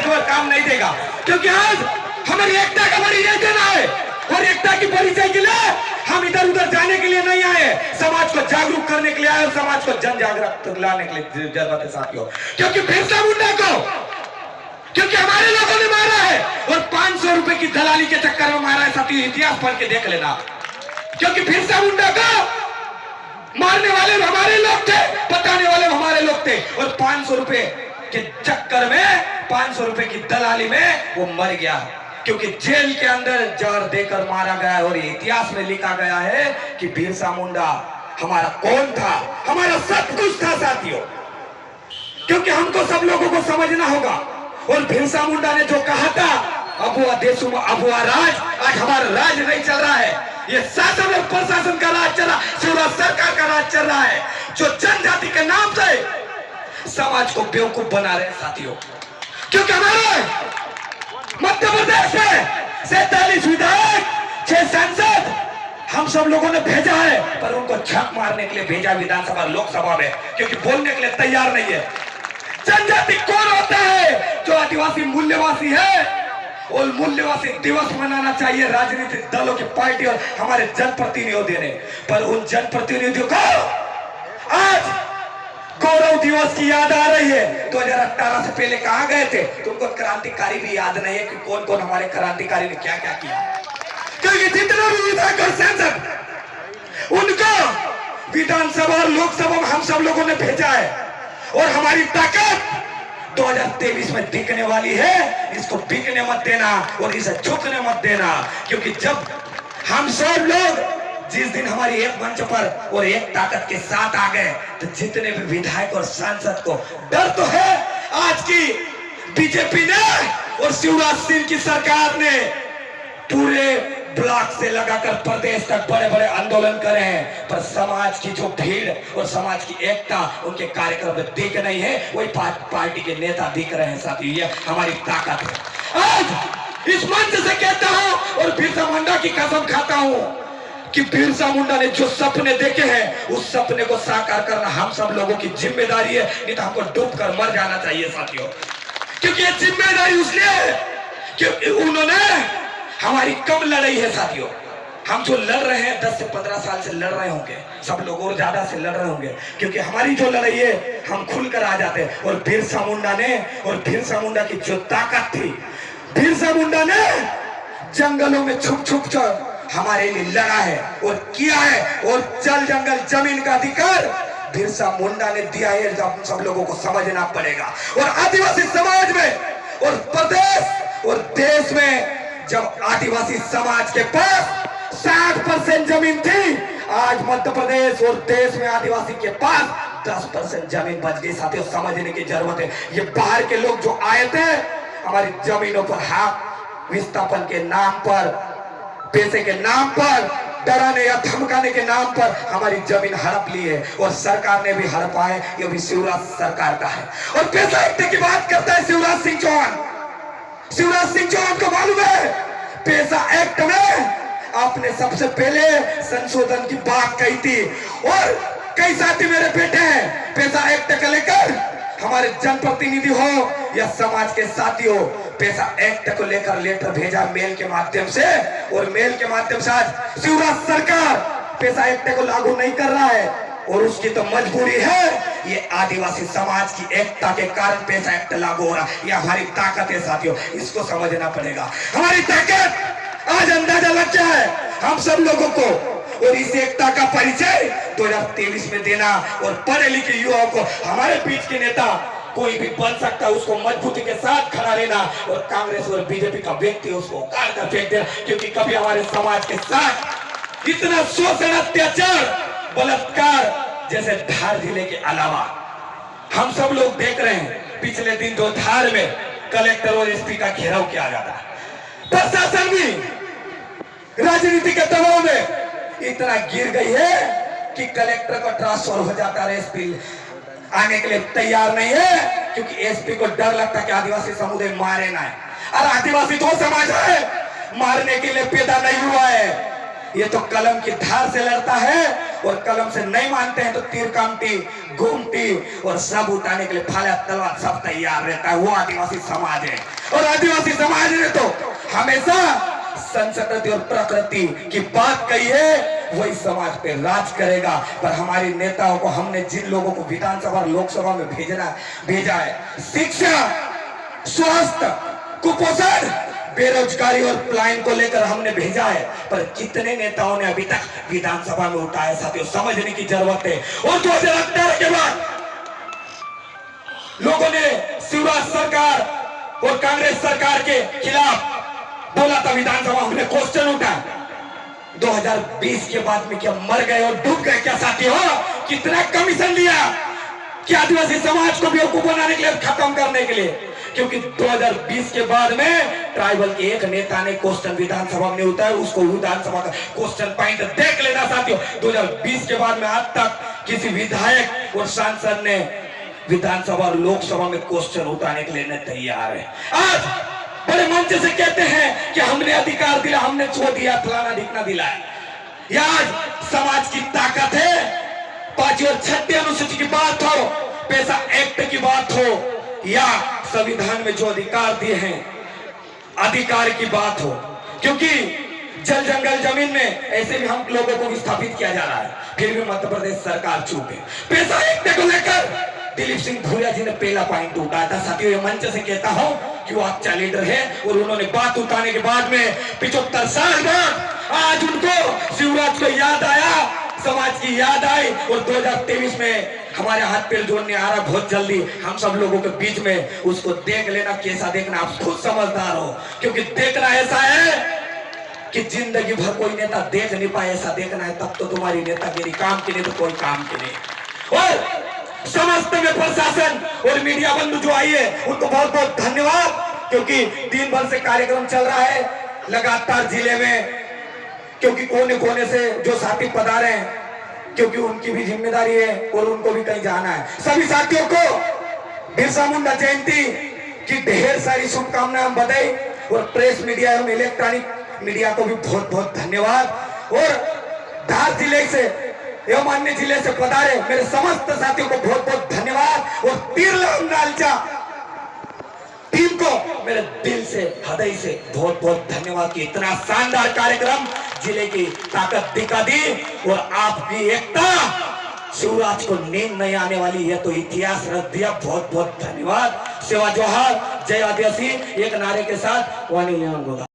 को काम नहीं देगा, क्योंकि आज हमें एकता का परिचय देना है और एकता की परिचय के लिए हम इधर उधर जाने के लिए नहीं आए, समाज को जागरूक करने के लिए आए और समाज को जन जागरूक लाने के लिए जरूरत है साथियों। क्योंकि बिरसा मुंडा को क्योंकि हमारे लोगों ने मारा है और 500 रुपए की दलाली के चक्कर में मारा है साथियों, इतिहास पढ़ के देख लेना। क्योंकि बिरसा मुंडा को मारने वाले हमारे लोग थे, बताने वाले हमारे लोग थे और 500 रुपए के चक्कर में, 500 रुपए की दलाली में वो मर गया, क्योंकि जेल के अंदर जहर देकर मारा गया है। और इतिहास में लिखा गया है कि बिरसा मुंडा हमारा कौन था, हमारा सब कुछ था साथियों। क्योंकि हमको सब लोगों को समझना होगा। और बिरसा मुंडा ने जो कहा था, अब हुआ देशों में अब हुआ राज, आज हमारा राज नहीं चल रहा है, ये शासन और प्रशासन का राज चल रहा, शिवराज सरकार का राज चल रहा है, जो जनजाति के नाम से समाज को बेवकूफ बना रहे हैं साथियों। क्योंकि हमारे मध्य प्रदेश में 47 विधायक, 6 सांसद हम सब लोगों ने भेजा है, पर उनको झक मारने के लिए भेजा विधानसभा लोकसभा में, क्योंकि बोलने के लिए तैयार नहीं है। जनजाति कौन होता है? जो आदिवासी मूल्यवासी है। और मूल्यवासी दिवस मनाना चाहिए राजनीतिक दलों की पार्टी और हमारे जनप्रतिनिधियों ने, पर उन जनप्रतिनिधियों को आज गौरव दिवस की याद आ रही है। 2018 से पहले कहां गए थे? तुमको क्रांतिकारी भी याद नहीं है कि कौन कौन हमारे क्रांतिकारी ने क्या क्या किया। क्योंकि जितना भी विधायक और सांसद उनको विधानसभा और लोकसभा में हम सब लोगों ने भेजा है और हमारी ताकत 2023 में दिखने वाली है। इसको बिकने मत देना और इसे झुकने मत देना, क्योंकि जब हम सब लोग जिस दिन हमारी एक मंच पर और एक ताकत के साथ आ गए, तो जितने भी विधायक और सांसद को डर तो है। आज की बीजेपी ने और शिवराज सिंह की सरकार ने पूरे ब्लॉक से लगाकर प्रदेश तक बड़े बड़े आंदोलन करे हैं, पर समाज की जो भीड़ और समाज की एकता उनके कार्यक्रम में दिख नहीं है। वही पार्टी के नेता दिख रहे हैं साथियों, ये हमारी ताकत है। आज इस मंच से कहता हूं और बिरसा मुंडा की कसम खाता हूं कि बिरसा मुंडा ने जो सपने देखे हैं, उस सपने को साकार करना हम सब लोगों की जिम्मेदारी है, नहीं तो हमको डूब कर मर जाना चाहिए साथियों। क्योंकि ये जिम्मेदारी उसने है क्योंकि उन्होंने हमारी कम लड़ाई है साथियों। हम जो लड़ रहे हैं 10 से 15 साल से लड़ रहे होंगे, सब लोग और ज्यादा से लड़ रहे होंगे, क्योंकि हमारी जो लड़ाई है हम खुलकर आ जाते हैं। और बिरसा मुंडा ने और बिरसा मुंडा की जो ताकत थी, बिरसा मुंडा ने जंगलों में छुप छुप कर हमारे लिए लड़ा है और किया है। और जल जंगल जमीन का अधिकार बिरसा मुंडा ने दिया है, जो हम सब लोगों को समझना पड़ेगा। और आदिवासी समाज में और प्रदेश और देश में जब आदिवासी समाज के पास 60% जमीन थी, आज मध्य प्रदेश और देश में आदिवासी के पास 10% जमीन बच गई साथियों। समझने की जरूरत है। ये बाहर के लोग जो आए थे हमारी जमीनों पर हाथ विस्थापन के नाम पर, पैसे के नाम पर, डराने या धमकाने के नाम पर हमारी जमीन हड़प ली है और सरकार ने भी हड़पा है। ये भी शिवराज सरकार का है। और पैसा एक्ट की बात करता है शिवराज सिंह चौहान। शिवराज सिंह चौहान को मालूम है पैसा एक्ट में आपने सबसे पहले संशोधन की बात कही थी। और कई साथी मेरे बेटे हैं पैसा एक्ट को लेकर, हमारे जनप्रतिनिधि हो या समाज के साथी हो, पैसा एक्ट को लेकर लेटर भेजा मेल के माध्यम से। और मेल के माध्यम से आज शिवराज सरकार पैसा एक्ट को लागू नहीं कर रहा है और उसकी तो मजबूरी है। ये आदिवासी समाज की एकता के कारण पैसा एक्ट लागू हो रहा है। ये हमारी ताकत है साथियों, इसको समझना पड़ेगा। हमारी ताकत आज अंदाजा लग गया है हम सब लोगों को। और इस एकता का परिचय 2023 में देना और पढ़े लिखे युवाओं को हमारे बीच के नेता कोई भी बन सकता है, उसको मजबूती के साथ खड़ा रहना। और कांग्रेस और बीजेपी का व्यक्ति उसको उखाड़ कर फेंक देना, क्योंकि कभी हमारे समाज के साथ इतना शोषण, अत्याचार, बलात्कार जैसे धार जिले के अलावा हम सब लोग देख रहे हैं। पिछले दिन जो धार में कलेक्टर और एसपी का घेराव किया जाता है, प्रशासन भी राजनीति के दबाव में इतना गिर गई है कि कलेक्टर को ट्रांसफर हो जाता है, एसपी आने के लिए तैयार नहीं है, क्योंकि एसपी को डर लगता है कि आदिवासी समुदाय मारे ना है। और आदिवासी तो समाज है, मारने के लिए पैदा नहीं हुआ है। ये तो कलम की धार से लड़ता है और कलम से नहीं मानते हैं तो तीर कामटी घूमती और सब उठाने के लिए फाला तलवार सब तैयार रहता है। वो आदिवासी समाज है और आदिवासी समाज ने तो हमेशा संस्कृति और प्रकृति की बात कही है, वही समाज पे राज करेगा। पर हमारे नेताओं को हमने जिन लोगों को विधानसभा और लोकसभा में भेजा है, शिक्षा, स्वास्थ्य, कुपोषण, बेरोजगारी और पलायन को लेकर हमने भेजा है, पर कितने नेताओं ने अभी तक विधानसभा में उठाया? साथियों, समझने की जरूरत है। और 2018 के बाद लोगों ने शिवराज सरकार और कांग्रेस सरकार के खिलाफ बोला था, विधानसभा हमने क्वेश्चन उठा। 2020 के बाद में क्या मर गए और डूब गए क्या साथियों? कितना कमीशन लिया कि आदिवासी समाज को बेवकूफ बनाने के लिए, खत्म करने के लिए? क्योंकि 2020 के बाद में ट्राइबल के एक नेता ने क्वेश्चन विधानसभा में उठाया, उसको विधानसभा का क्वेश्चन पॉइंट देख लेना साथियों। 2020 के बाद में आज तक किसी विधायक और सांसद ने विधानसभा और लोकसभा में क्वेश्चन उठाने के लिए नहीं तैयार है। आज बड़े मंच से कहते हैं कि हमने अधिकार दिला, हमने छो दिया, फलाना ढिकना दिलाया। यह आज समाज की ताकत है। 5वीं और 6वीं अनुसूची की बात हो, पैसा एक्ट की बात हो, या संविधान में जो अधिकार दिए हैं अधिकार की बात हो, क्योंकि जल जंगल जमीन में ऐसे भी हम लोगों को विस्थापित किया जा रहा है, फिर भी मध्य प्रदेश सरकार चूक है। पैसा एक्ट को लेकर दिलीप सिंह भूरिया जी ने पहला पॉइंट उठाया था साथियों। ये मंच से कहता हूं कि वो अच्छा लीडर है और उन्होंने बात उठाने के बाद में 75 साल बाद आज उनको शिवराज को याद आया, समाज की याद आई। और 2023 में हमारे हाथ पैर जोड़ने आ रहा बहुत जल्दी, हम सब लोगों के बीच में उसको देख लेना। कैसा देखना, आप खुद समझदार हो, क्योंकि देखना ऐसा है कि जिंदगी भर कोई नेता देख नहीं पाए, ऐसा देखना है। तब तो तुम्हारी नेतागिरी काम की नहीं तो कोई काम की नहीं। और समस्त में प्रशासन और मीडिया बंधु जो आई है उनको बहुत बहुत धन्यवाद, क्योंकि 3 वर्ष से कार्यक्रम चल रहा है लगातार जिले में, क्योंकि कोने कोने से जो साथी पधारे हैं, क्योंकि उनकी भी जिम्मेदारी है और उनको भी कहीं जाना है। सभी साथियों को बिरसा मुंडा जयंती की ढेर सारी शुभकामनाएं, बधाई। और प्रेस मीडिया एवं इलेक्ट्रॉनिक मीडिया को भी बहुत बहुत धन्यवाद। और धार जिले से एवं अन्य जिले से पधारे मेरे समस्त साथियों को बहुत बहुत धन्यवाद। और तीरलाम नालचा टीम को मेरे दिल से, हृदय से बहुत बहुत धन्यवाद कि इतना शानदार कार्यक्रम जिले की ताकत दिखा दी। और आपकी एकता शिवराज को नींद नहीं आने वाली, है तो इतिहास रख दिया। बहुत बहुत धन्यवाद। सेवा जोहार, जय आदिवासी, एक नारे के साथ वाणी।